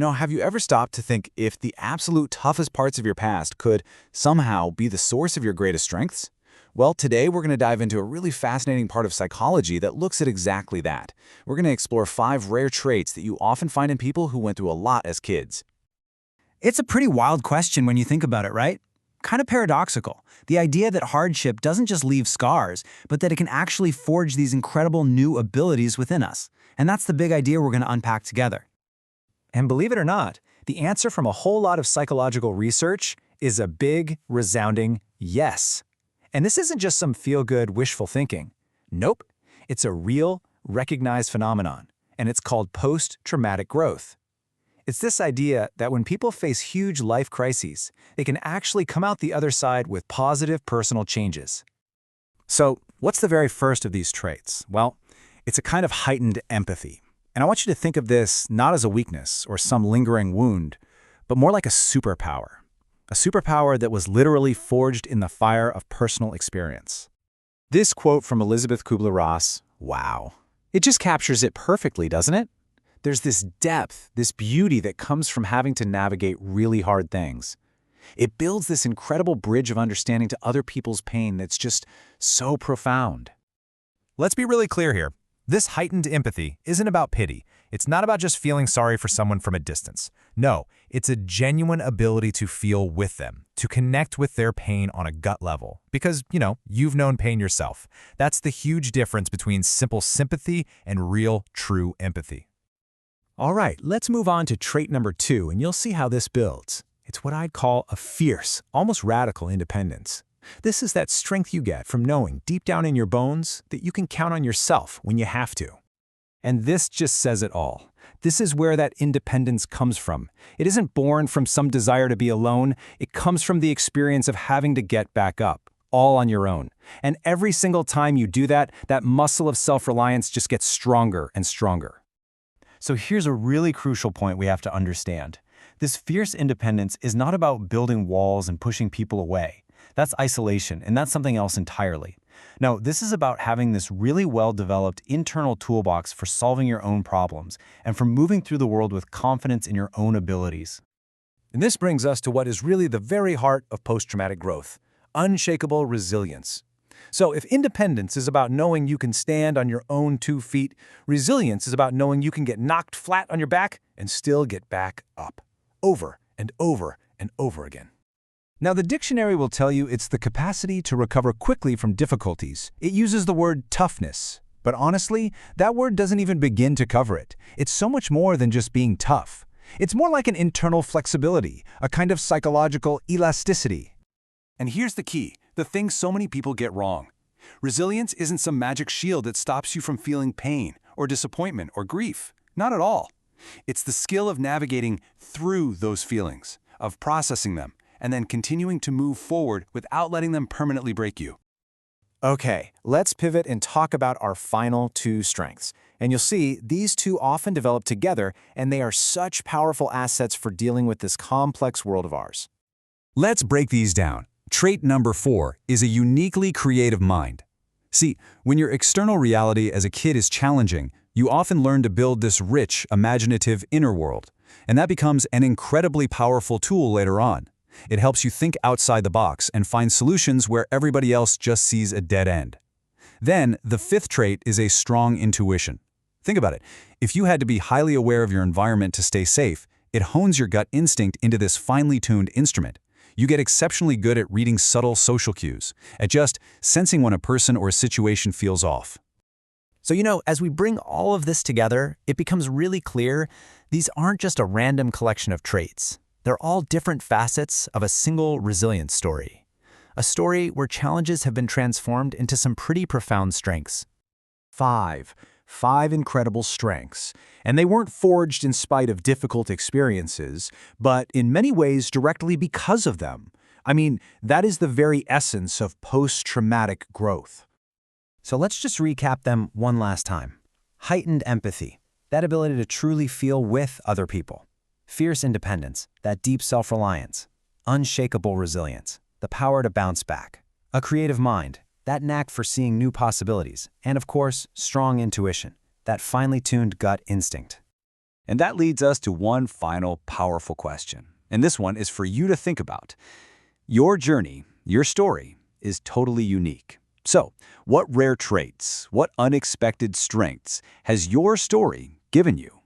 Have you ever stopped to think if the absolute toughest parts of your past could somehow be the source of your greatest strengths? Well, today we're going to dive into a really fascinating part of psychology that looks at exactly that. We're going to explore 5 rare traits that you often find in people who went through a lot as kids. It's a pretty wild question when you think about it, right? Kind of paradoxical. The idea that hardship doesn't just leave scars, but that it can actually forge these incredible new abilities within us. And that's the big idea we're going to unpack together. And believe it or not, the answer from a whole lot of psychological research is a big, resounding yes. And this isn't just some feel-good, wishful thinking. Nope, it's a real, recognized phenomenon, and it's called post-traumatic growth. It's this idea that when people face huge life crises, they can actually come out the other side with positive personal changes. So, what's the very first of these traits? Well, it's a kind of heightened empathy. And I want you to think of this not as a weakness or some lingering wound, but more like a superpower. A superpower that was literally forged in the fire of personal experience. This quote from Elisabeth Kubler-Ross, wow. It just captures it perfectly, doesn't it? There's this depth, this beauty that comes from having to navigate really hard things. It builds this incredible bridge of understanding to other people's pain that's just so profound. Let's be really clear here. This heightened empathy isn't about pity. It's not about just feeling sorry for someone from a distance. No, it's a genuine ability to feel with them, to connect with their pain on a gut level. Because, you've known pain yourself. That's the huge difference between simple sympathy and real, true empathy. All right, let's move on to trait number 2, and you'll see how this builds. It's what I'd call a fierce, almost radical independence. This is that strength you get from knowing deep down in your bones that you can count on yourself when you have to. And this just says it all. This is where that independence comes from. It isn't born from some desire to be alone. It comes from the experience of having to get back up, all on your own. And every single time you do that, that muscle of self-reliance just gets stronger and stronger. So here's a really crucial point we have to understand. This fierce independence is not about building walls and pushing people away. That's isolation, and that's something else entirely. No, this is about having this really well-developed internal toolbox for solving your own problems and for moving through the world with confidence in your own abilities. And this brings us to what is really the very heart of post-traumatic growth: unshakable resilience. So if independence is about knowing you can stand on your own 2 feet, resilience is about knowing you can get knocked flat on your back and still get back up, over and over and over again. Now, the dictionary will tell you it's the capacity to recover quickly from difficulties. It uses the word toughness. But honestly, that word doesn't even begin to cover it. It's so much more than just being tough. It's more like an internal flexibility, a kind of psychological elasticity. And here's the key, the thing so many people get wrong. Resilience isn't some magic shield that stops you from feeling pain or disappointment or grief. Not at all. It's the skill of navigating through those feelings, of processing them, and then continuing to move forward without letting them permanently break you. Okay, let's pivot and talk about our final 2 strengths. And you'll see these 2 often develop together, and they are such powerful assets for dealing with this complex world of ours. Let's break these down. Trait number 4 is a uniquely creative mind. See, when your external reality as a kid is challenging, you often learn to build this rich, imaginative inner world. And that becomes an incredibly powerful tool later on. It helps you think outside the box and find solutions where everybody else just sees a dead end. Then, the 5th trait is a strong intuition. Think about it. If you had to be highly aware of your environment to stay safe, it hones your gut instinct into this finely tuned instrument. You get exceptionally good at reading subtle social cues, at just sensing when a person or a situation feels off. So, as we bring all of this together, it becomes really clear these aren't just a random collection of traits. They're all different facets of a single resilience story. A story where challenges have been transformed into some pretty profound strengths. 5 incredible strengths. And they weren't forged in spite of difficult experiences, but in many ways directly because of them. I mean, that is the very essence of post-traumatic growth. So let's just recap them one last time. Heightened empathy, that ability to truly feel with other people. Fierce independence, that deep self-reliance. Unshakable resilience, the power to bounce back. A creative mind, that knack for seeing new possibilities. And of course, strong intuition, that finely tuned gut instinct. And that leads us to one final powerful question. And this one is for you to think about. Your journey, your story, is totally unique. So, what rare traits, what unexpected strengths has your story given you?